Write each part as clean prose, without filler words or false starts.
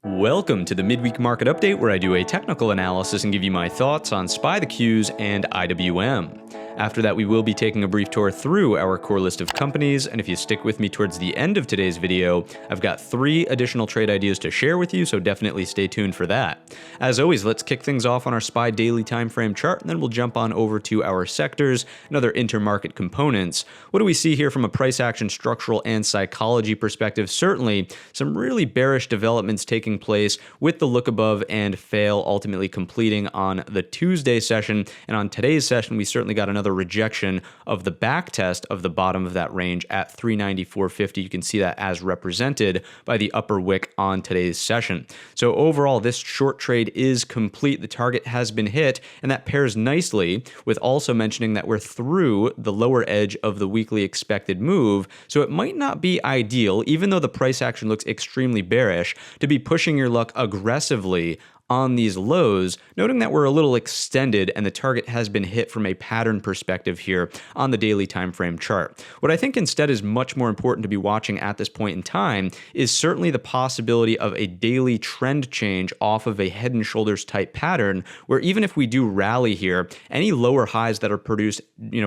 Welcome to the Midweek Market Update, where I do a technical analysis and give you my thoughts on SPY the Qs and IWM. After that, we will be taking a brief tour through our core list of companies, and if you stick with me towards the end of today's video, I've got 3 additional trade ideas to share with you, so definitely stay tuned for that. As always, let's kick things off on our SPY daily time frame chart, and then we'll jump on over to our sectors and other intermarket components. What do we see here from a price action, structural, and psychology perspective? Certainly some really bearish developments taking place with the look above and fail ultimately completing on the Tuesday session, and on today's session we certainly got another rejection of the back test of the bottom of that range at 394.50. You can see that as represented by the upper wick on today's session. So overall, this short trade is complete. The target has been hit, and that pairs nicely with also mentioning that we're through the lower edge of the weekly expected move. So it might not be ideal, even though the price action looks extremely bearish, to be pushing your luck aggressively on these lows, noting that we're a little extended and the target has been hit from a pattern perspective here on the daily time frame chart. What I think instead is much more important to be watching at this point in time is certainly the possibility of a daily trend change off of a head and shoulders type pattern, where even if we do rally here, any lower highs that are produced,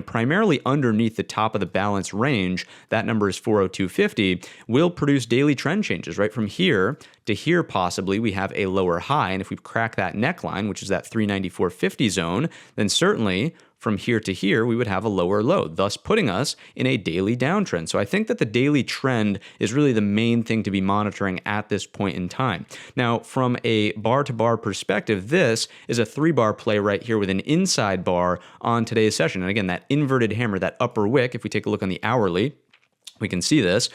primarily underneath the top of the balance range, that number is 402.50, will produce daily trend changes, right? From here to here, possibly, we have a lower high. And if we crack that neckline, which is that 394.50 zone, then certainly from here to here, we would have a lower low, thus putting us in a daily downtrend. So I think that the daily trend is really the main thing to be monitoring at this point in time. Now, from a bar to bar perspective, this is a 3-bar play right here with an inside bar on today's session. And again, that inverted hammer, that upper wick, if we take a look on the hourly, we can see this,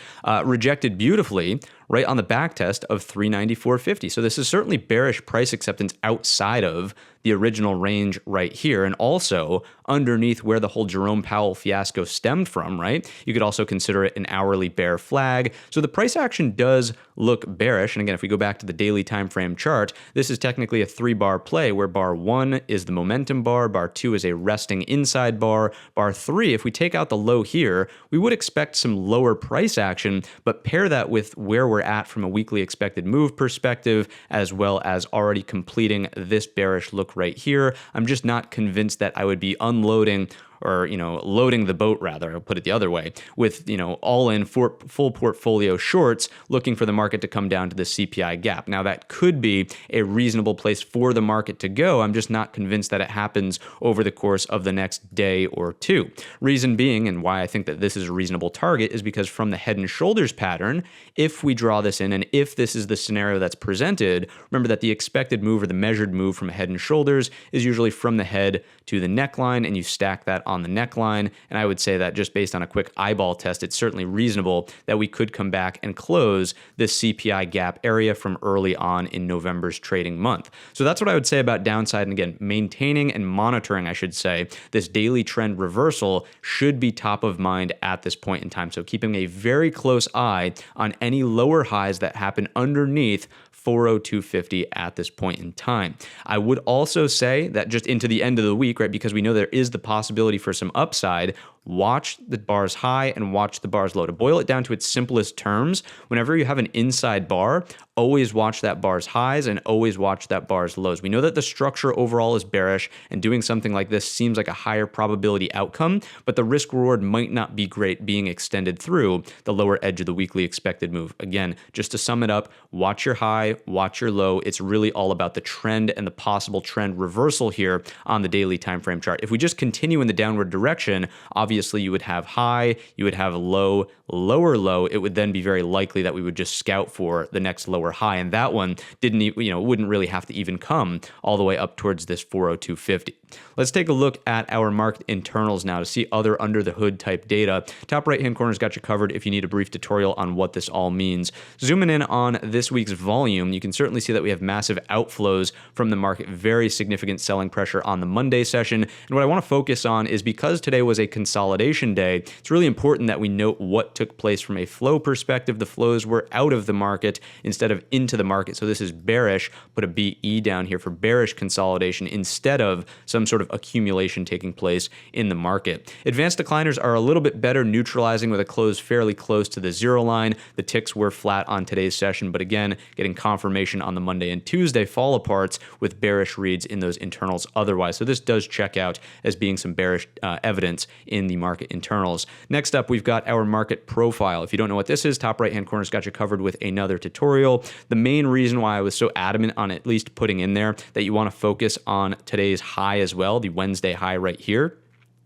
rejected beautifully right on the back test of 394.50. So this is certainly bearish price acceptance outside of the original range right here, and also underneath where the whole Jerome Powell fiasco stemmed from, right? You could also consider it an hourly bear flag. So the price action does look bearish. And again, if we go back to the daily time frame chart, this is technically a 3-bar play where bar 1 is the momentum bar, bar 2 is a resting inside bar, bar 3, if we take out the low here, we would expect some lower price action, but pair that with where we're at from a weekly expected move perspective, as well as already completing this bearish look right here. I'm just not convinced that I would be unloading or, loading the boat, rather, I'll put it the other way, with, all in full portfolio shorts, looking for the market to come down to the CPI gap. Now, that could be a reasonable place for the market to go. I'm just not convinced that it happens over the course of the next day or two. Reason being, and why I think that this is a reasonable target, is because from the head and shoulders pattern, if we draw this in, and if this is the scenario that's presented, remember that the expected move or the measured move from head and shoulders is usually from the head to the neckline, and you stack that on the neckline. And I would say that just based on a quick eyeball test, it's certainly reasonable that we could come back and close this CPI gap area from early on in November's trading month. So that's what I would say about downside. And again, maintaining and monitoring, I should say, this daily trend reversal should be top of mind at this point in time. So keeping a very close eye on any lower highs that happen underneath 402.50 at this point in time. I would also say that just into the end of the week, right, because we know there is the possibility for some upside, watch the bars high and watch the bars low. To boil it down to its simplest terms, whenever you have an inside bar, always watch that bar's highs and always watch that bar's lows. We know that the structure overall is bearish, and doing something like this seems like a higher probability outcome, but the risk reward might not be great being extended through the lower edge of the weekly expected move. Again, just to sum it up, watch your high, watch your low. It's really all about the trend and the possible trend reversal here on the daily time frame chart. If we just continue in the downward direction, obviously you would have high, you would have low, lower low. It would then be very likely that we would just scout for the next lower high, and that one wouldn't really have to even come all the way up towards this 402.50. Let's take a look at our market internals now to see other under the hood type data. Top right hand corner's got you covered if you need a brief tutorial on what this all means. Zooming in on this week's volume, you can certainly see that we have massive outflows from the market, very significant selling pressure on the Monday session. And what I want to focus on is, because today was a consolidation consolidation day, it's really important that we note what took place from a flow perspective. The flows were out of the market instead of into the market. So this is bearish. Put a BE down here for bearish consolidation instead of some sort of accumulation taking place in the market. Advanced decliners are a little bit better, neutralizing with a close fairly close to the zero line. The ticks were flat on today's session, but again, getting confirmation on the Monday and Tuesday fall aparts with bearish reads in those internals otherwise. So this does check out as being some bearish evidence in the market internals. Next up, we've got our market profile. If you don't know what this is, top right-hand corner's got you covered with another tutorial. The main reason why I was so adamant on at least putting in there that you want to focus on today's high as well, the Wednesday high right here,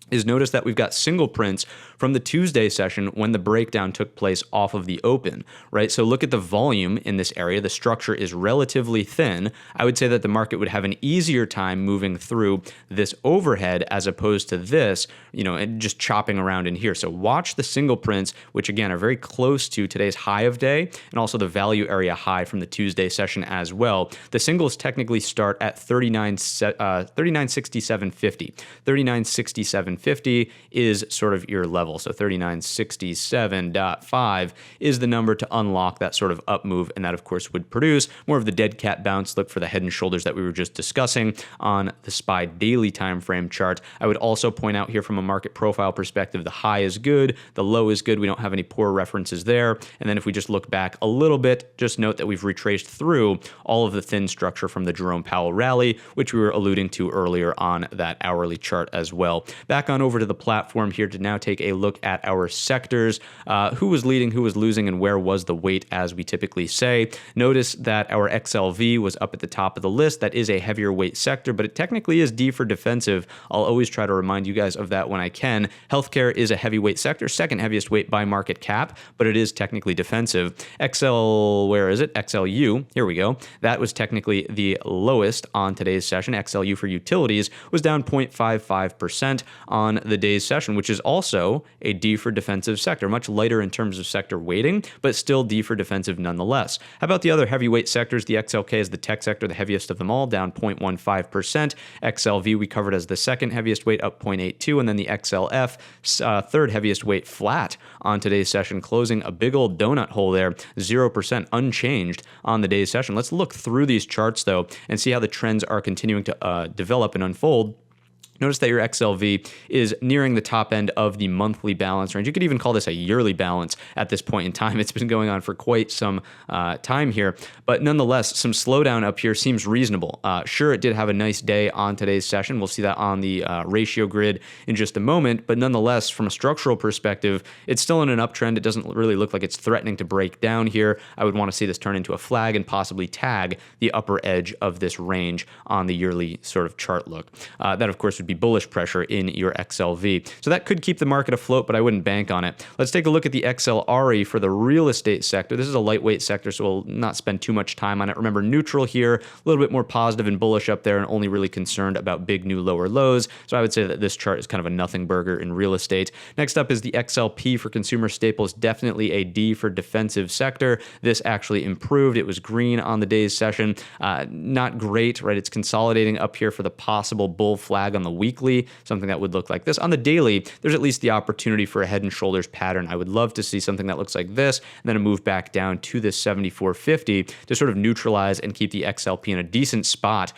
is notice that we've got single prints from the Tuesday session when the breakdown took place off of the open, right? So look at the volume in this area. The structure is relatively thin. I would say that the market would have an easier time moving through this overhead as opposed to this, and just chopping around in here. So watch the single prints, which again are very close to today's high of day and also the value area high from the Tuesday session as well. The singles technically start at 3967.50. 3967.50 is sort of your level. So 3967.5 is the number to unlock that sort of up move, and that of course would produce more of the dead cat bounce. Look for the head and shoulders that we were just discussing on the SPY daily time frame chart. I would also point out here from a market profile perspective, the high is good, the low is good. We don't have any poor references there. And then if we just look back a little bit, just note that we've retraced through all of the thin structure from the Jerome Powell rally, which we were alluding to earlier on that hourly chart as well. Back on over to the platform here to now take a look at our sectors. Who was leading, who was losing, and where was the weight, as we typically say. Notice that our XLV was up at the top of the list. That is a heavier weight sector, but it technically is D for defensive. I'll always try to remind you guys of that when I can. Healthcare is a heavyweight sector, second heaviest weight by market cap, but it is technically defensive. Where is it? XLU, here we go. That was technically the lowest on today's session. XLU for utilities was down 0.55% on the day's session, which is also a D for defensive sector, much lighter in terms of sector weighting, but still D for defensive nonetheless. How about the other heavyweight sectors? The XLK is the tech sector, the heaviest of them all, down 0.15%. XLV we covered as the second heaviest weight, up 0.82%, and then the XLF, third heaviest weight, flat on today's session, closing a big old donut hole there, 0% unchanged on the day's session. Let's look through these charts though and see how the trends are continuing to develop and unfold. Notice that your XLV is nearing the top end of the monthly balance range. You could even call this a yearly balance at this point in time. It's been going on for quite some time here, but nonetheless, some slowdown up here seems reasonable. Sure, it did have a nice day on today's session. We'll see that on the ratio grid in just a moment, but nonetheless, from a structural perspective, it's still in an uptrend. It doesn't really look like it's threatening to break down here. I would want to see this turn into a flag and possibly tag the upper edge of this range on the yearly sort of chart look. That, of course, would be bullish pressure in your XLV. So that could keep the market afloat, but I wouldn't bank on it. Let's take a look at the XLRE for the real estate sector. This is a lightweight sector, so we'll not spend too much time on it. Remember, neutral here, a little bit more positive and bullish up there, and only really concerned about big new lower lows. So I would say that this chart is kind of a nothing burger in real estate. Next up is the XLP for consumer staples, definitely a D for defensive sector. This actually improved. It was green on the day's session. Not great, right? It's consolidating up here for the possible bull flag on the weekly, something that would look like this. On the daily, there's at least the opportunity for a head and shoulders pattern. I would love to see something that looks like this, and then a move back down to this 74.50 to sort of neutralize and keep the XLP in a decent spot,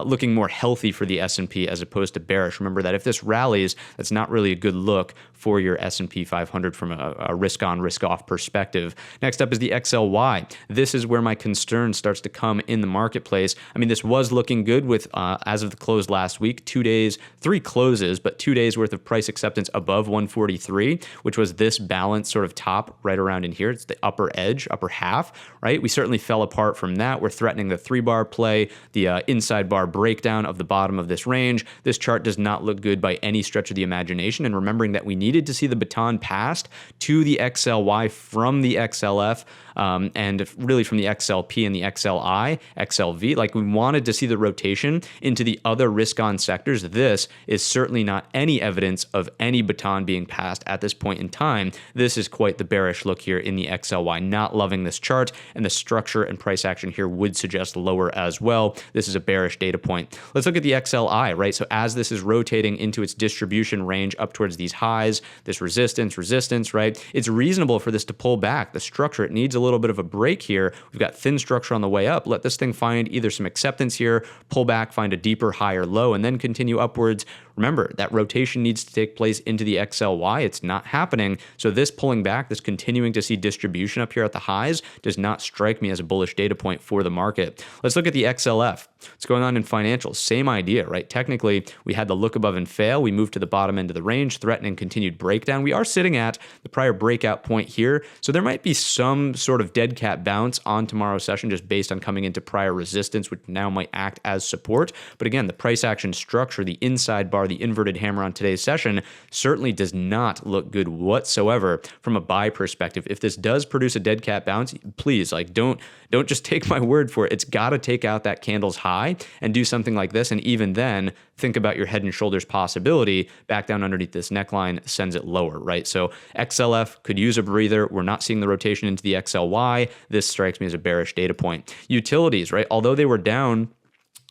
looking more healthy for the S&P as opposed to bearish. Remember that if this rallies, that's not really a good look for your S&P 500 from a risk-on, risk-off perspective. Next up is the XLY. This is where my concern starts to come in the marketplace. I mean, this was looking good with, as of the close last week, 2 days, 3 closes, but 2 days worth of price acceptance above 143, which was this balance sort of top right around in here. It's the upper edge, upper half, right? We certainly fell apart from that. We're threatening the 3-bar play, the inside bar breakdown of the bottom of this range. This chart does not look good by any stretch of the imagination. And remembering that we needed to see the baton passed to the XLY from the XLF, and really from the XLP and the XLI, XLV, like we wanted to see the rotation into the other risk-on sectors. This this is certainly not any evidence of any baton being passed at this point in time. This is quite the bearish look here in the XLY. Not loving this chart, and the structure and price action here would suggest lower as well. This is a bearish data point. Let's look at the XLI, right? So as this is rotating into its distribution range up towards these highs, this resistance, right? It's reasonable for this to pull back. The structure, it needs a little bit of a break here. We've got thin structure on the way up. Let this thing find either some acceptance here, pull back, find a deeper, higher low, and then continue upwards. Remember, that rotation needs to take place into the XLY. It's not happening. So this pulling back, this continuing to see distribution up here at the highs does not strike me as a bullish data point for the market. Let's look at the XLF. What's going on in financials? Same idea, right? Technically, we had the look above and fail. We moved to the bottom end of the range, threatening continued breakdown. We are sitting at the prior breakout point here. So there might be some sort of dead cat bounce on tomorrow's session just based on coming into prior resistance, which now might act as support. But again, the price action structure, the inside bar, the inverted hammer on today's session certainly does not look good whatsoever from a buy perspective. If this does produce a dead cat bounce, please, like, don't just take my word for it. It's got to take out that candle's high and do something like this. And even then, think about your head and shoulders possibility. Back down underneath this neckline sends it lower, right? So XLF could use a breather. We're not seeing the rotation into the XLY. This strikes me as a bearish data point. Utilities, right? Although they were down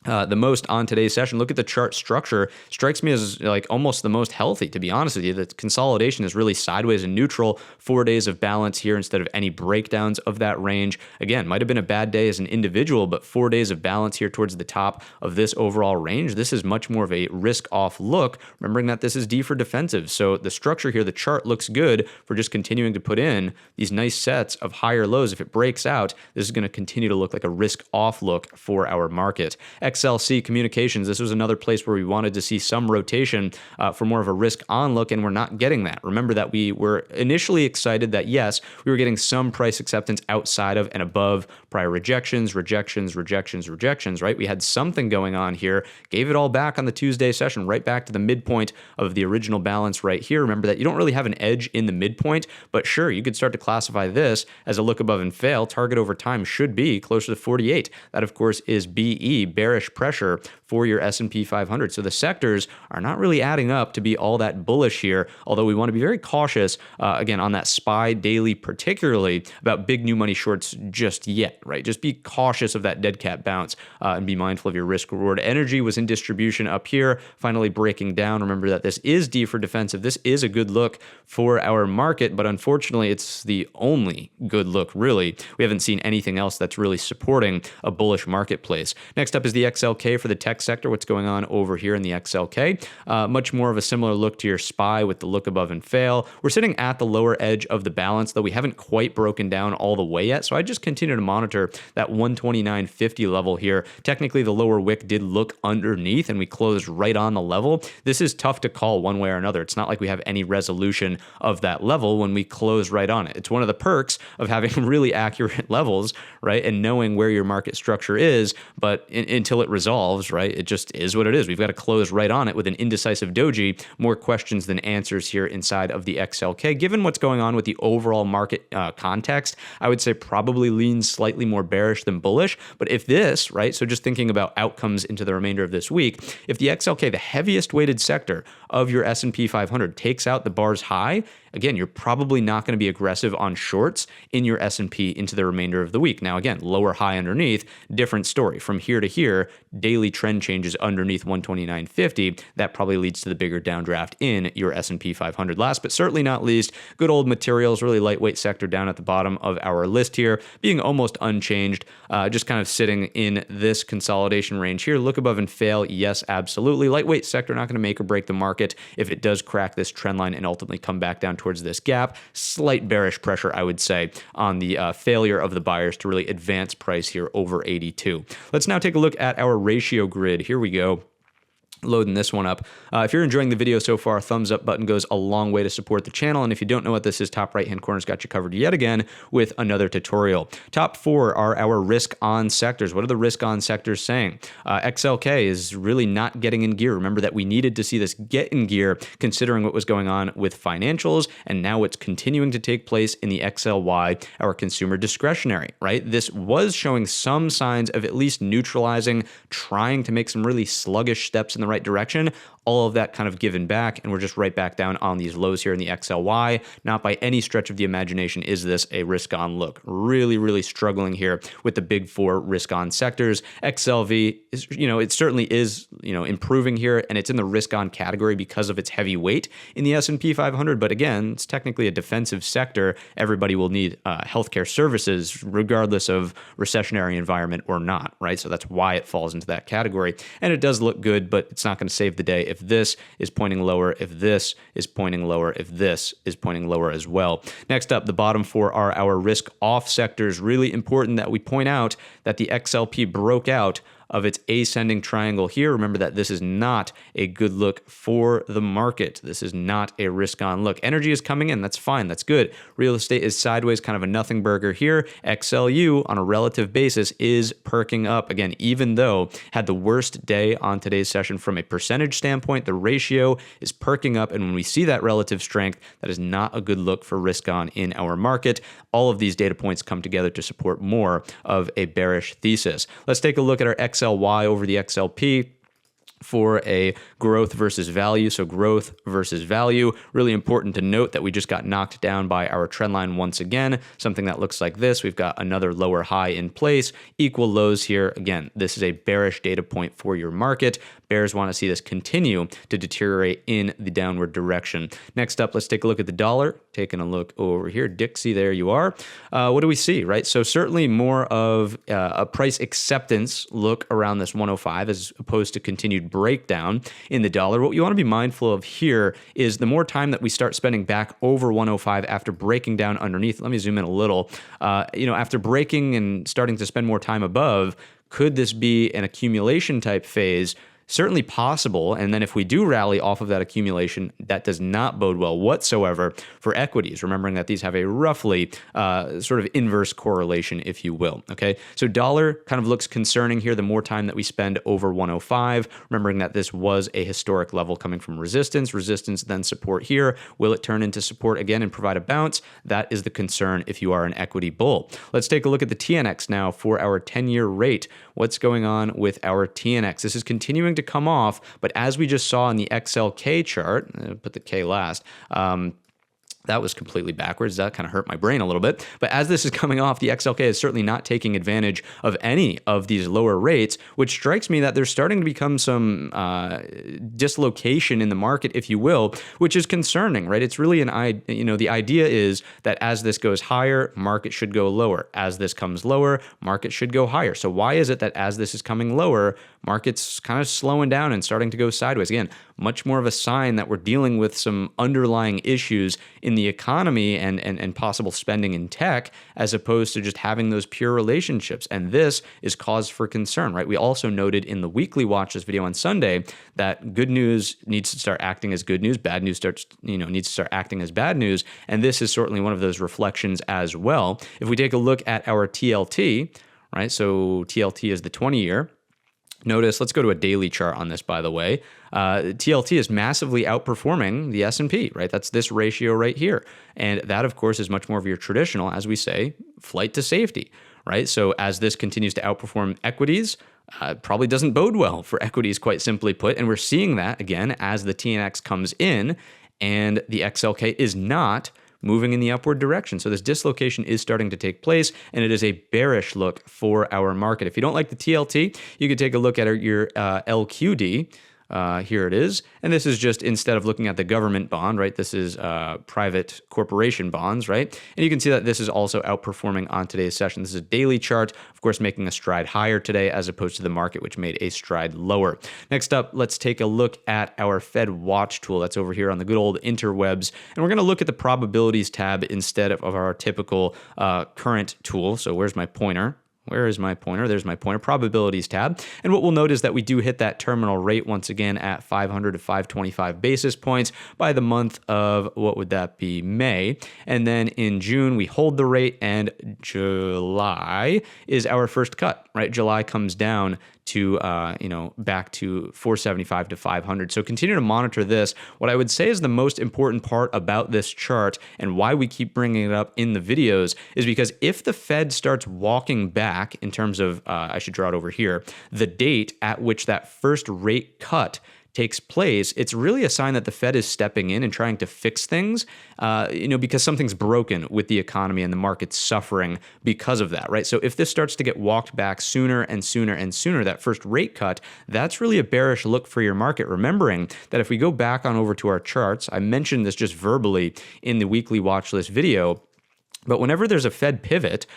the most on today's session, look at the chart structure. Strikes me as like almost the most healthy, to be honest with you. The consolidation is really sideways and neutral. 4 days of balance here instead of any breakdowns of that range. Again, might have been a bad day as an individual, but 4 days of balance here towards the top of this overall range. This is much more of a risk off look, remembering that this is D for defensive. So the structure here, the chart looks good for just continuing to put in these nice sets of higher lows. If it breaks out, this is going to continue to look like a risk off look for our market. XLC Communications, this was another place where we wanted to see some rotation for more of a risk on look, and we're not getting that. Remember that we were initially excited that, yes, we were getting some price acceptance outside of and above prior rejections, right? We had something going on here, gave it all back on the Tuesday session, right back to the midpoint of the original balance right here. Remember that you don't really have an edge in the midpoint, but sure, you could start to classify this as a look above and fail. Target over time should be closer to 48. That, of course, is BE, bearish pressure for your S&P 500. So the sectors are not really adding up to be all that bullish here, although we want to be very cautious, again, on that SPY daily, particularly about big new money shorts just yet, right? Just be cautious of that dead cat bounce and be mindful of your risk reward. Energy was in distribution up here, finally breaking down. Remember that this is D for defensive. This is a good look for our market, but unfortunately, it's the only good look, really. We haven't seen anything else that's really supporting a bullish marketplace. Next up is the XLK for the tech sector. What's going on over here in the XLK? Much more of a similar look to your SPY with the look above and fail. We're sitting at the lower edge of the balance, though we haven't quite broken down all the way yet. So I just continue to monitor that 129.50 level here. Technically, the lower wick did look underneath and we closed right on the level. This is tough to call one way or another. It's not like we have any resolution of that level when we close right on it. It's one of the perks of having really accurate levels, right? And knowing where your market structure is, but until it resolves, right? It just is what it is. We've got to close right on it with an indecisive doji. More questions than answers here inside of the XLK. Given what's going on with the overall market context, I would say probably leans slightly more bearish than bullish. But if this, right, so just thinking about outcomes into the remainder of this week, if the XLK, the heaviest weighted sector of your S&P 500, takes out the bar's high, again, you're probably not going to be aggressive on shorts in your S&P into the remainder of the week. Now, again, lower high underneath, different story. From here to here, daily trend changes underneath 129.50. That probably leads to the bigger downdraft in your S&P 500. Last but certainly not least, good old materials, really lightweight sector down at the bottom of our list here, being almost unchanged, just kind of sitting in this consolidation range here. Look above and fail, yes, absolutely. Lightweight sector not going to make or break the market if it does crack this trend line and ultimately come back down towards this gap. Slight bearish pressure, I would say, on the failure of the buyers to really advance price here over 82. Let's now take a look at our ratio grid. Here we go. Loading this one up. If you're enjoying the video so far, thumbs up button goes a long way to support the channel. And if you don't know what this is, top right hand corner's got you covered yet again with another tutorial. Top 4 are our risk on sectors. What are the risk on sectors saying? XLK is really not getting in gear. Remember that we needed to see this get in gear considering what was going on with financials, and now it's continuing to take place in the XLY, our consumer discretionary, right? This was showing some signs of at least neutralizing, trying to make some really sluggish steps in the right direction. all of that kind of given back, and we're just right back down on these lows here in the XLY. Not by any stretch of the imagination is this a risk-on look. Really, really struggling here with the big four risk-on sectors. XLV is, it certainly is, improving here, and it's in the risk-on category because of its heavy weight in the S&P 500. But again, it's technically a defensive sector. Everybody will need healthcare services, regardless of recessionary environment or not, right? So that's why it falls into that category. And it does look good, but it's not going to save the day if this is pointing lower, if this is pointing lower, if this is pointing lower as well. Next up, the bottom four are our risk-off sectors. Really important that we point out that the XLP broke out of its ascending triangle here. Remember that this is not a good look for the market. This is not a risk-on look. Energy is coming in. That's fine. That's good. Real estate is sideways, kind of a nothing burger here. XLU on a relative basis is perking up. Again, even though had the worst day on today's session from a percentage standpoint, the ratio is perking up. And when we see that relative strength, that is not a good look for risk-on in our market. All of these data points come together to support more of a bearish thesis. Let's take a look at our XLY over the XLP for a growth versus value. So growth versus value. Really important to note that we just got knocked down by our trend line once again, something that looks like this. We've got another lower high in place, equal lows here. Again, this is a bearish data point for your market. Bears want to see this continue to deteriorate in the downward direction. Next up, let's take a look at the dollar. Taking a look over here. Dixie, there you are. What do we see, right? So certainly more of a price acceptance look around this 105 as opposed to continued breakdown in the dollar. What you want to be mindful of here is the more time that we start spending back over 105 after breaking down underneath. Let me zoom in a little. After breaking and starting to spend more time above, could this be an accumulation type phase? Certainly possible. And then if we do rally off of that accumulation, that does not bode well whatsoever for equities, remembering that these have a roughly sort of inverse correlation, if you will. Okay, so dollar kind of looks concerning here the more time that we spend over 105, remembering that this was a historic level coming from resistance, then support here. Will it turn into support again and provide a bounce? That is the concern if you are an equity bull. Let's take a look at the TNX now for our 10-year rate. What's going on with our TNX? This is continuing to come off, but as we just saw in the XLK chart, put the K last, that was completely backwards. That kind of hurt my brain a little bit. But as this is coming off, the XLK is certainly not taking advantage of any of these lower rates, which strikes me that there's starting to become some dislocation in the market, if you will, which is concerning, right? It's really the idea is that as this goes higher, market should go lower. As this comes lower, market should go higher. So why is it that as this is coming lower, market's kind of slowing down and starting to go sideways? Again, much more of a sign that we're dealing with some underlying issues in the economy and possible spending in tech, as opposed to just having those pure relationships. And this is cause for concern, right? We also noted in the weekly watch this video on Sunday that good news needs to start acting as good news, bad news needs to start acting as bad news. And this is certainly one of those reflections as well. If we take a look at our TLT, right? So TLT is the 20-year. Notice, let's go to a daily chart on this, by the way. TLT is massively outperforming the S&P, right? That's this ratio right here. And that, of course, is much more of your traditional, as we say, flight to safety, right? So as this continues to outperform equities, probably doesn't bode well for equities, quite simply put. And we're seeing that, again, as the TNX comes in and the XLK is not moving in the upward direction. So this dislocation is starting to take place, and it is a bearish look for our market. If you don't like the TLT, you can take a look at your LQD. Here it is. And this is just, instead of looking at the government bond, right, this is private corporation bonds, right? And you can see that this is also outperforming on today's session. This is a daily chart, of course, making a stride higher today as opposed to the market, which made a stride lower. Next up, let's take a look at our Fed Watch tool. That's over here on the good old interwebs. And we're going to look at the probabilities tab instead of our typical current tool. So where's my pointer? Where is my pointer? There's my pointer, probabilities tab. And what we'll note is that we do hit that terminal rate once again at 500 to 525 basis points by the month of, what would that be, May. And then in June, we hold the rate, and July is our first cut, right? July comes down to, back to 475 to 500. So continue to monitor this. What I would say is the most important part about this chart and why we keep bringing it up in the videos is because if the Fed starts walking back in terms of, I should draw it over here, the date at which that first rate cut takes place, it's really a sign that the Fed is stepping in and trying to fix things, because something's broken with the economy and the market's suffering because of that, right? So if this starts to get walked back sooner and sooner and sooner, that first rate cut, that's really a bearish look for your market. Remembering that if we go back on over to our charts, I mentioned this just verbally in the weekly watch list video, but whenever there's a Fed pivot,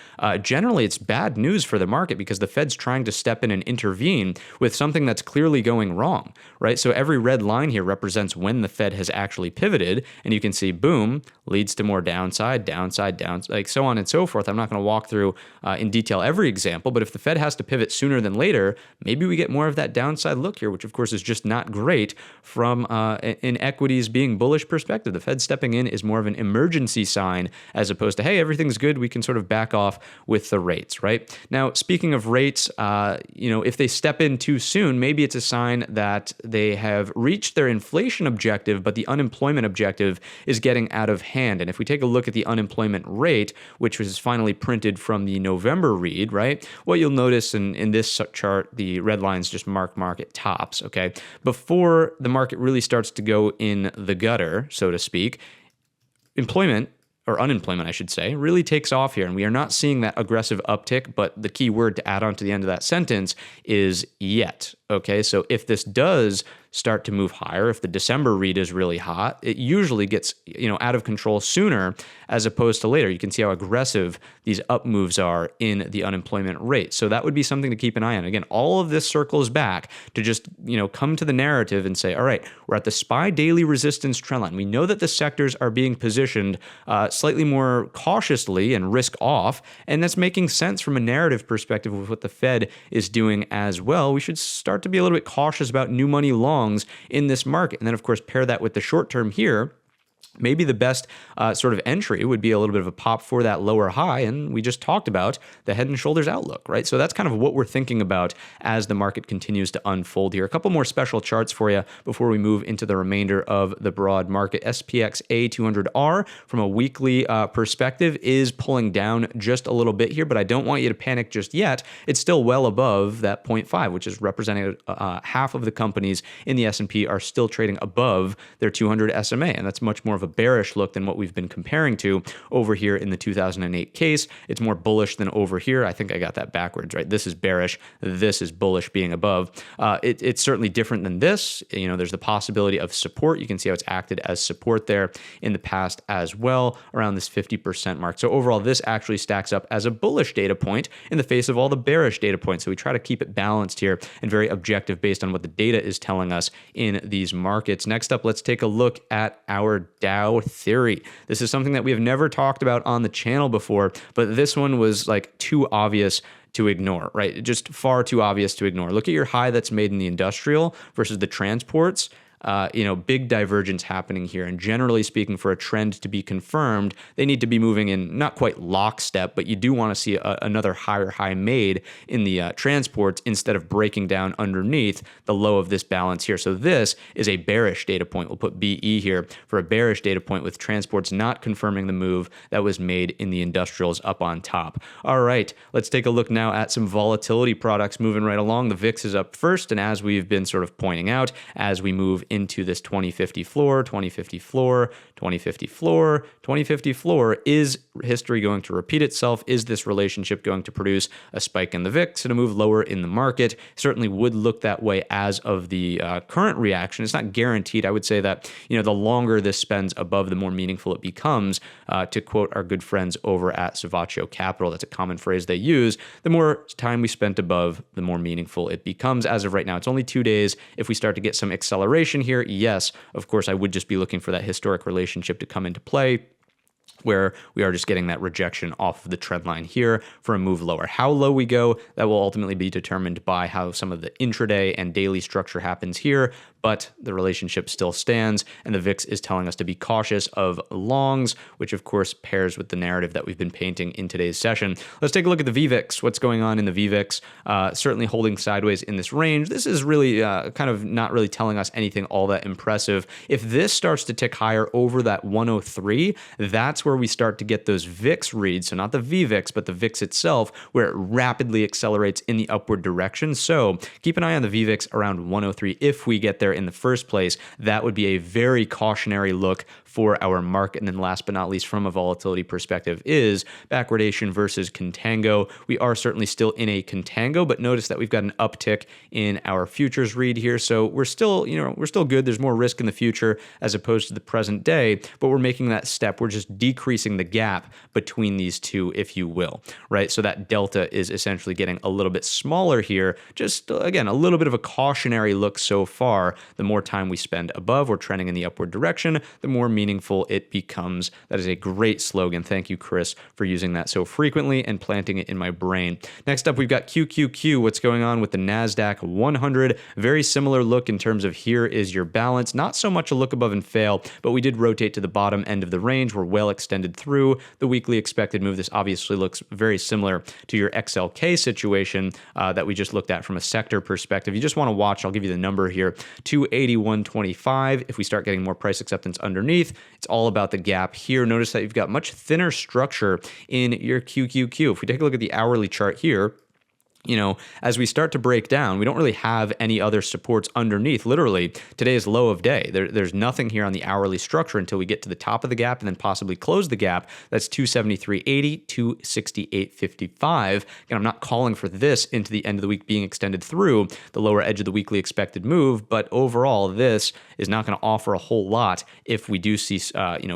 generally it's bad news for the market because the Fed's trying to step in and intervene with something that's clearly going wrong, right? So every red line here represents when the Fed has actually pivoted, and you can see, boom, leads to more downside, downside, downside, like so on and so forth. I'm not going to walk through in detail every example, but if the Fed has to pivot sooner than later, maybe we get more of that downside look here, which of course is just not great from an equities being bullish perspective. The Fed stepping in is more of an emergency sign as opposed to, hey, everything's good, we can sort of back off with the rates, right? Now, speaking of rates, if they step in too soon, maybe it's a sign that they have reached their inflation objective, but the unemployment objective is getting out of hand. And if we take a look at the unemployment rate, which was finally printed from the November read, right? What you'll notice in this chart, the red lines just mark market tops, okay? Before the market really starts to go in the gutter, so to speak, employment, or unemployment, I should say, really takes off here. And we are not seeing that aggressive uptick, but the key word to add on to the end of that sentence is yet. Okay, so if this does start to move higher, if the December read is really hot, it usually gets out of control sooner as opposed to later. You can see how aggressive these up moves are in the unemployment rate. So that would be something to keep an eye on. Again, all of this circles back to just come to the narrative and say, all right, we're at the SPY daily resistance trend line. We know that the sectors are being positioned slightly more cautiously and risk off, and that's making sense from a narrative perspective with what the Fed is doing as well. We should start to be a little bit cautious about new money longs in this market. And then, of course, pair that with the short term here. Maybe the best sort of entry would be a little bit of a pop for that lower high, and we just talked about the head and shoulders outlook, right? So that's kind of what we're thinking about as the market continues to unfold here. A couple more special charts for you before we move into the remainder of the broad market. SPX A200R from a weekly perspective is pulling down just a little bit here, but I don't want you to panic just yet. It's still well above that 0.5, which is representing half of the companies in the S&P are still trading above their 200 SMA, and that's much more of a bearish look than what we've been comparing to over here in the 2008 case. It's more bullish than over here. I think I got that backwards, right? This is bearish. This is bullish being above. It's certainly different than this. There's the possibility of support. You can see how it's acted as support there in the past as well, around this 50% mark. So overall, this actually stacks up as a bullish data point in the face of all the bearish data points. So we try to keep it balanced here and very objective based on what the data is telling us in these markets. Next up, let's take a look at our Dow Theory. This is something that we have never talked about on the channel before, but this one was like too obvious to ignore, right? Just far too obvious to ignore. Look at your high that's made in the industrial versus the transports. Big divergence happening here. And generally speaking, for a trend to be confirmed, they need to be moving in not quite lockstep, but you do want to see another higher high made in the transports instead of breaking down underneath the low of this balance here. So this is a bearish data point. We'll put BE here for a bearish data point with transports not confirming the move that was made in the industrials up on top. All right, let's take a look now at some volatility products moving right along. The VIX is up first, and as we've been sort of pointing out, as we move into this 2050 floor, 2050 floor, 2050 floor, 2050 floor, is history going to repeat itself? Is this relationship going to produce a spike in the VIX and a move lower in the market? Certainly would look that way as of the current reaction. It's not guaranteed. I would say that the longer this spends above, the more meaningful it becomes. To quote our good friends over at Savaccio Capital, that's a common phrase they use. The more time we spent above, the more meaningful it becomes. As of right now, it's only 2 days. If we start to get some acceleration here, yes, of course, I would just be looking for that historic relationship to come into play, where we are just getting that rejection off of the trend line here for a move lower. How low we go, that will ultimately be determined by how some of the intraday and daily structure happens here, but the relationship still stands, and the VIX is telling us to be cautious of longs, which of course pairs with the narrative that we've been painting in today's session. Let's take a look at the VVIX. What's going on in the VVIX? Certainly holding sideways in this range. This is really kind of not really telling us anything all that impressive. If this starts to tick higher over that 103, that's that's where we start to get those VIX reads. So not the VVIX, but the VIX itself, where it rapidly accelerates in the upward direction. So keep an eye on the VVIX around 103 if we get there in the first place. That would be a very cautionary look for our market. And then last but not least, from a volatility perspective, is backwardation versus contango. We are certainly still in a contango, but notice that we've got an uptick in our futures read here. So we're still, we're still good. There's more risk in the future as opposed to the present day, but we're making that step. We're just decreasing the gap between these two, if you will, right? So that delta is essentially getting a little bit smaller here. Just again, a little bit of a cautionary look so far. The more time we spend above or trending in the upward direction, the more meaningful it becomes. That is a great slogan. Thank you, Chris, for using that so frequently and planting it in my brain. Next up, we've got QQQ. What's going on with the NASDAQ 100? Very similar look in terms of here is your balance. Not so much a look above and fail, but we did rotate to the bottom end of the range. We're well extended through the weekly expected move. This obviously looks very similar to your XLK situation that we just looked at from a sector perspective. You just want to watch. I'll give you the number here, 281.25. If we start getting more price acceptance underneath, it's all about the gap here. Notice that you've got much thinner structure in your QQQ. If we take a look at the hourly chart here, as we start to break down, we don't really have any other supports underneath. Literally, today's low of day. There's nothing here on the hourly structure until we get to the top of the gap and then possibly close the gap. That's 273.80, 268.55. Again, I'm not calling for this into the end of the week being extended through the lower edge of the weekly expected move, but overall, this is not going to offer a whole lot if we do see,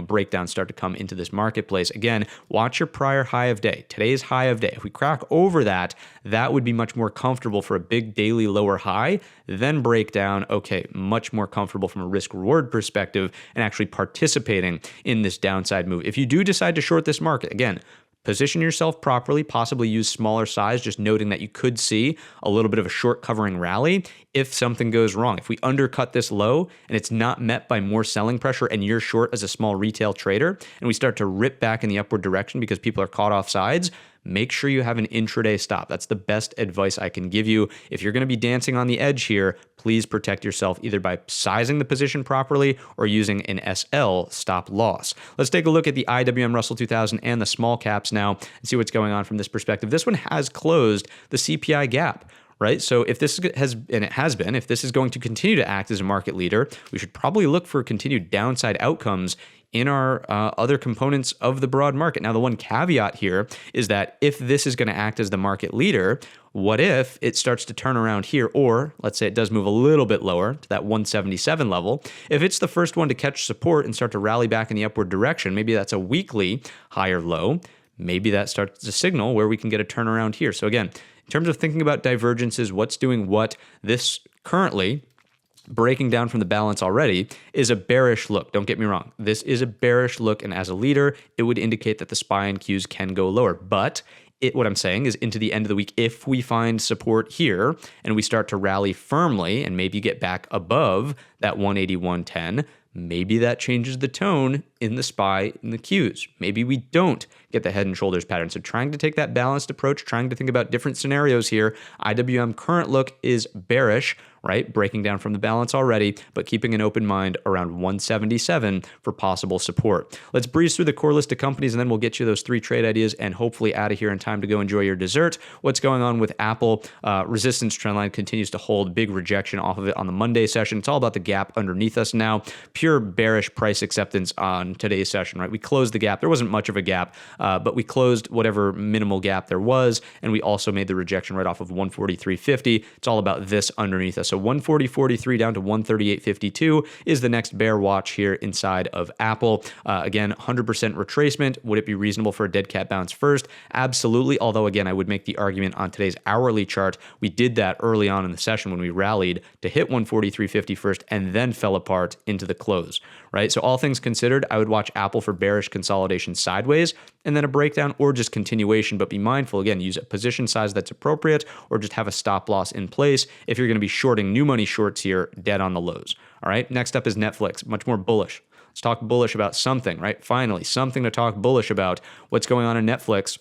breakdowns start to come into this marketplace. Again, watch your prior high of day. Today's high of day. If we crack over that, that would be much more comfortable for a big daily lower high, then break down. Okay, much more comfortable from a risk reward perspective and actually participating in this downside move. If you do decide to short this market, again, position yourself properly, possibly use smaller size, just noting that you could see a little bit of a short covering rally if something goes wrong. If we undercut this low and it's not met by more selling pressure and you're short as a small retail trader and we start to rip back in the upward direction because people are caught off sides, make sure you have an intraday stop. That's the best advice I can give you. If you're going to be dancing on the edge here, please protect yourself either by sizing the position properly or using an SL stop loss. Let's take a look at the IWM Russell 2000 and the small caps now and see what's going on from this perspective. This one has closed the CPI gap. Right? So if this if this is going to continue to act as a market leader, we should probably look for continued downside outcomes in our other components of the broad market. Now, the one caveat here is that if this is going to act as the market leader, what if it starts to turn around here, or let's say it does move a little bit lower to that 177 level. If it's the first one to catch support and start to rally back in the upward direction, maybe that's a weekly higher low, maybe that starts to signal where we can get a turnaround here. So again, in terms of thinking about divergences, what's doing what, this currently breaking down from the balance already is a bearish look. Don't get me wrong. This is a bearish look, and as a leader, it would indicate that the SPY and Qs can go lower. But what I'm saying is into the end of the week, if we find support here and we start to rally firmly and maybe get back above that 181.10, maybe that changes the tone in the SPY and the Qs. Maybe we don't get the head and shoulders pattern. So trying to take that balanced approach, trying to think about different scenarios here. IWM current look is bearish, right? Breaking down from the balance already, but keeping an open mind around 177 for possible support. Let's breeze through the core list of companies and then we'll get you those 3 trade ideas and hopefully out of here in time to go enjoy your dessert. What's going on with Apple? Resistance trendline continues to hold, big rejection off of it on the Monday session. It's all about the gap underneath us now. Pure bearish price acceptance on today's session, right? We closed the gap. There wasn't much of a gap, but we closed whatever minimal gap there was, and we also made the rejection right off of 143.50. It's all about this underneath us. So 140.43 down to 138.52 is the next bear watch here inside of Apple. Again, 100% retracement. Would it be reasonable for a dead cat bounce first? Absolutely. Although, again, I would make the argument on today's hourly chart. We did that early on in the session when we rallied to hit 143.50 first and then fell apart into the close, right? So all things considered, I would watch Apple for bearish consolidation sideways and then a breakdown or just continuation, but be mindful, again, use a position size that's appropriate or just have a stop loss in place if you're going to be shorting new money shorts here dead on the lows. All right, next up is Netflix, much more bullish. Let's talk bullish about something, right? Finally, something to talk bullish about. What's going on in Netflix?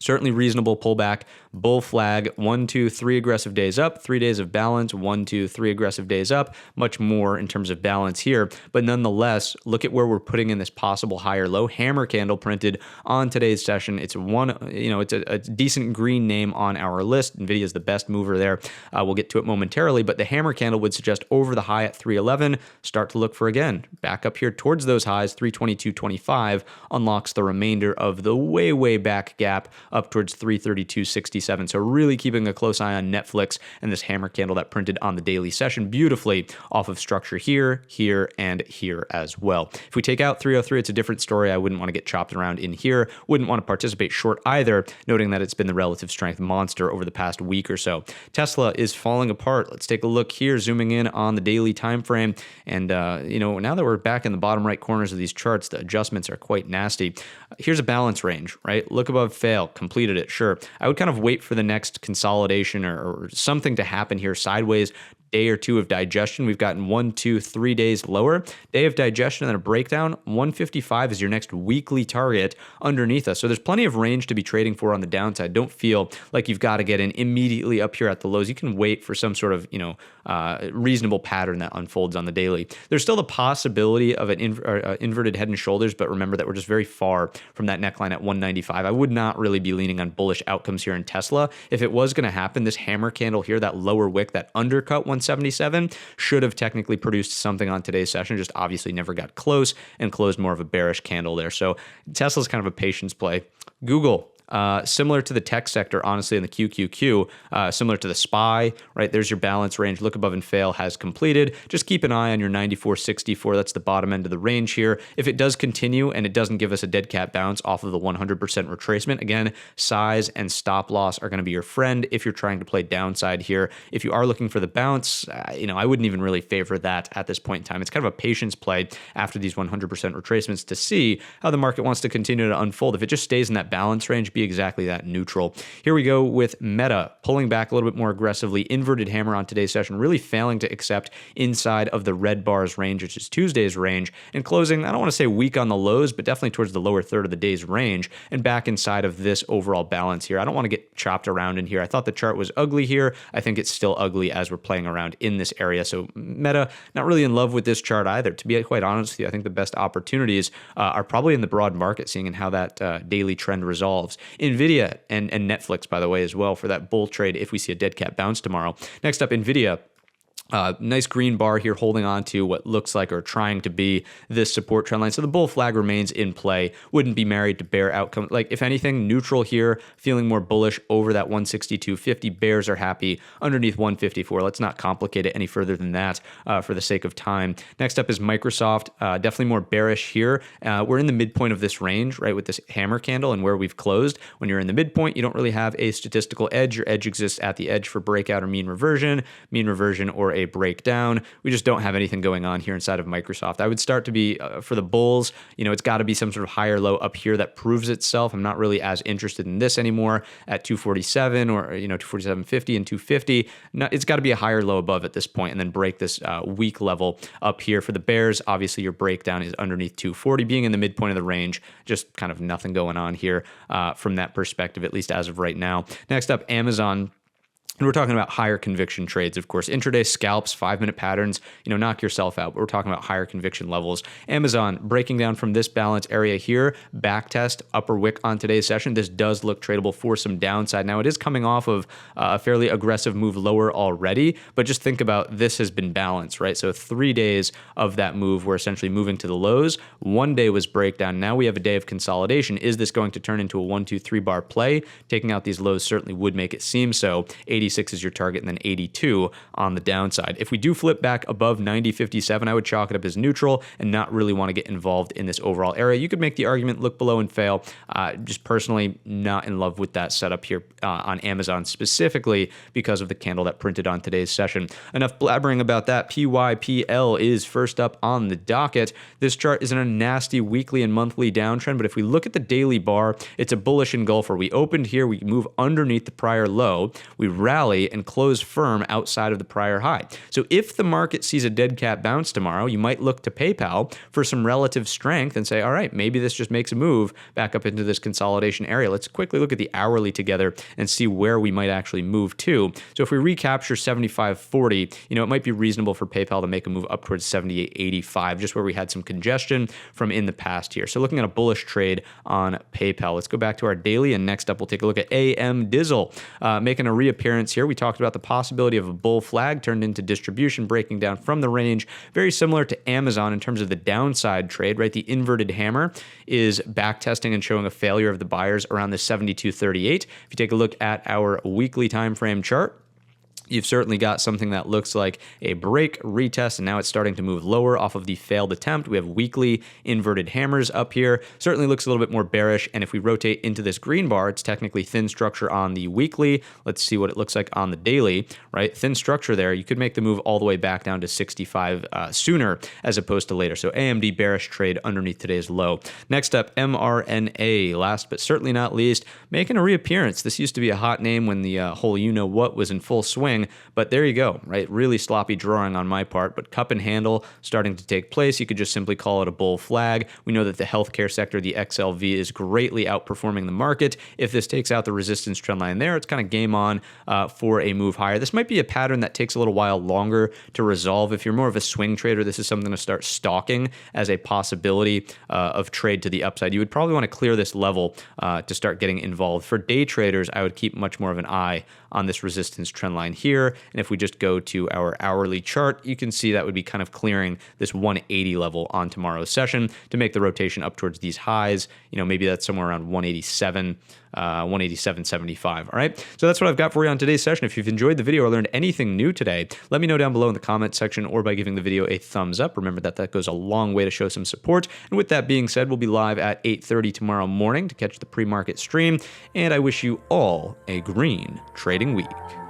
Certainly reasonable pullback, bull flag, 1, 2, 3 aggressive days up, 3 days of balance, 1, 2, 3 aggressive days up, much more in terms of balance here. But nonetheless, look at where we're putting in this possible higher low hammer candle printed on today's session. It's it's a decent green name on our list. NVIDIA is the best mover there. We'll get to it momentarily, but the hammer candle would suggest over the high at 311, start to look for again, back up here towards those highs, 322.25 unlocks the remainder of the way back gap up towards 332.67. So really keeping a close eye on Netflix and this hammer candle that printed on the daily session beautifully off of structure here, here, and here as well. If we take out 303, it's a different story. I wouldn't want to get chopped around in here. Wouldn't want to participate short either, noting that it's been the relative strength monster over the past week or so. Tesla is falling apart. Let's take a look here, zooming in on the daily time frame. And, now that we're back in the bottom right corners of these charts, the adjustments are quite nasty. Here's a balance range, right? Look above, fail, completed it, sure. I would kind of wait for the next consolidation or something to happen here sideways. Day or two of digestion. We've gotten 1, 2, 3 days lower. Day of digestion and then a breakdown. 155 is your next weekly target underneath us. So there's plenty of range to be trading for on the downside. Don't feel like you've got to get in immediately up here at the lows. You can wait for some sort of reasonable pattern that unfolds on the daily. There's still the possibility of an inverted head and shoulders, but remember that we're just very far from that neckline at 195. I would not really be leaning on bullish outcomes here in Tesla. If it was going to happen, this hammer candle here, that lower wick, that undercut 177 should have technically produced something on today's session, just obviously never got close and closed more of a bearish candle there. So Tesla's kind of a patience play. Google, similar to the tech sector, honestly, in the QQQ, similar to the SPY, right? There's your balance range. Look above and fail has completed. Just keep an eye on your 94.64. That's the bottom end of the range here. If it does continue and it doesn't give us a dead cat bounce off of the 100% retracement, again, size and stop loss are going to be your friend if you're trying to play downside here. If you are looking for the bounce, I wouldn't even really favor that at this point in time. It's kind of a patience play after these 100% retracements to see how the market wants to continue to unfold. If it just stays in that balance range, be exactly that, neutral. Here we go with Meta pulling back a little bit more aggressively. Inverted hammer on today's session, really failing to accept inside of the red bars range, which is Tuesday's range, and closing, I don't want to say weak on the lows, but definitely towards the lower third of the day's range and back inside of this overall balance here. I don't want to get chopped around in here. I thought the chart was ugly here. I think it's still ugly as we're playing around in this area. So Meta, not really in love with this chart either. To be quite honest with you, I think the best opportunities are probably in the broad market, seeing in how that daily trend resolves. NVIDIA and Netflix, by the way, as well for that bull trade if we see a dead cat bounce tomorrow. Next up, NVIDIA. Nice green bar here holding on to what looks like or trying to be this support trend line. So the bull flag remains in play. Wouldn't be married to bear outcome. Like if anything, neutral here, feeling more bullish over that 162.50. Bears are happy underneath 154. Let's not complicate it any further than that for the sake of time. Next up is Microsoft. Definitely more bearish here. We're in the midpoint of this range, right, with this hammer candle and where we've closed. When you're in the midpoint, you don't really have a statistical edge. Your edge exists at the edge for breakout or mean reversion or a breakdown. We just don't have anything going on here inside of Microsoft. I would start to be for the bulls, it's got to be some sort of higher low up here that proves itself. I'm not really as interested in this anymore at 247 or 247.50 and 250. No, it's got to be a higher low above at this point and then break this weak level up here. For the bears, obviously your breakdown is underneath 240, being in the midpoint of the range. Just kind of nothing going on here from that perspective, at least as of right now. Next up, Amazon. And we're talking about higher conviction trades, of course. Intraday scalps, 5-minute patterns, knock yourself out. But we're talking about higher conviction levels. Amazon breaking down from this balance area here, back test, upper wick on today's session. This does look tradable for some downside. Now, it is coming off of a fairly aggressive move lower already, but just think about this has been balanced, right? So 3 days of that move, we're essentially moving to the lows. 1 day was breakdown. Now we have a day of consolidation. Is this going to turn into a 1, 2, 3 bar play? Taking out these lows certainly would make it seem so. 86 is your target and then 82 on the downside. If we do flip back above 90.57, I would chalk it up as neutral and not really want to get involved in this overall area. You could make the argument look below and fail. Just personally not in love with that setup here on Amazon specifically because of the candle that printed on today's session. Enough blabbering about that. PYPL is first up on the docket. This chart is in a nasty weekly and monthly downtrend, but if we look at the daily bar, it's a bullish engulfer. We opened here, we move underneath the prior low, we rally and close firm outside of the prior high. So if the market sees a dead cat bounce tomorrow, you might look to PayPal for some relative strength and say, all right, maybe this just makes a move back up into this consolidation area. Let's quickly look at the hourly together and see where we might actually move to. So if we recapture 75.40, it might be reasonable for PayPal to make a move up towards 78.85, just where we had some congestion from in the past here. So looking at a bullish trade on PayPal. Let's go back to our daily, and next up we'll take a look at AMZN, making a reappearance here. We talked about the possibility of a bull flag turned into distribution, breaking down from the range, very similar to Amazon in terms of the downside trade, right? The inverted hammer is backtesting and showing a failure of the buyers around the 72.38. If you take a look at our weekly time frame chart, you've certainly got something that looks like a break, retest, and now it's starting to move lower off of the failed attempt. We have weekly inverted hammers up here. Certainly looks a little bit more bearish, and if we rotate into this green bar, it's technically thin structure on the weekly. Let's see what it looks like on the daily, right? Thin structure there. You could make the move all the way back down to 65 sooner as opposed to later. So AMD bearish trade underneath today's low. Next up, MRNA, last but certainly not least, making a reappearance. This used to be a hot name when the whole you-know-what was in full swing. But there you go, right? Really sloppy drawing on my part, but cup and handle starting to take place. You could just simply call it a bull flag. We know that the healthcare sector, the XLV, is greatly outperforming the market. If this takes out the resistance trend line there, it's kind of game on for a move higher. This might be a pattern that takes a little while longer to resolve. If you're more of a swing trader, this is something to start stalking as a possibility of trade to the upside. You would probably want to clear this level to start getting involved. For day traders, I would keep much more of an eye on this resistance trend line here. And if we just go to our hourly chart, you can see that would be kind of clearing this 180 level on tomorrow's session to make the rotation up towards these highs. Maybe that's somewhere around 187. 187.75. All right. So that's what I've got for you on today's session. If you've enjoyed the video or learned anything new today, let me know down below in the comment section or by giving the video a thumbs up. Remember that goes a long way to show some support. And with that being said, we'll be live at 8:30 tomorrow morning to catch the pre-market stream. And I wish you all a green trading week.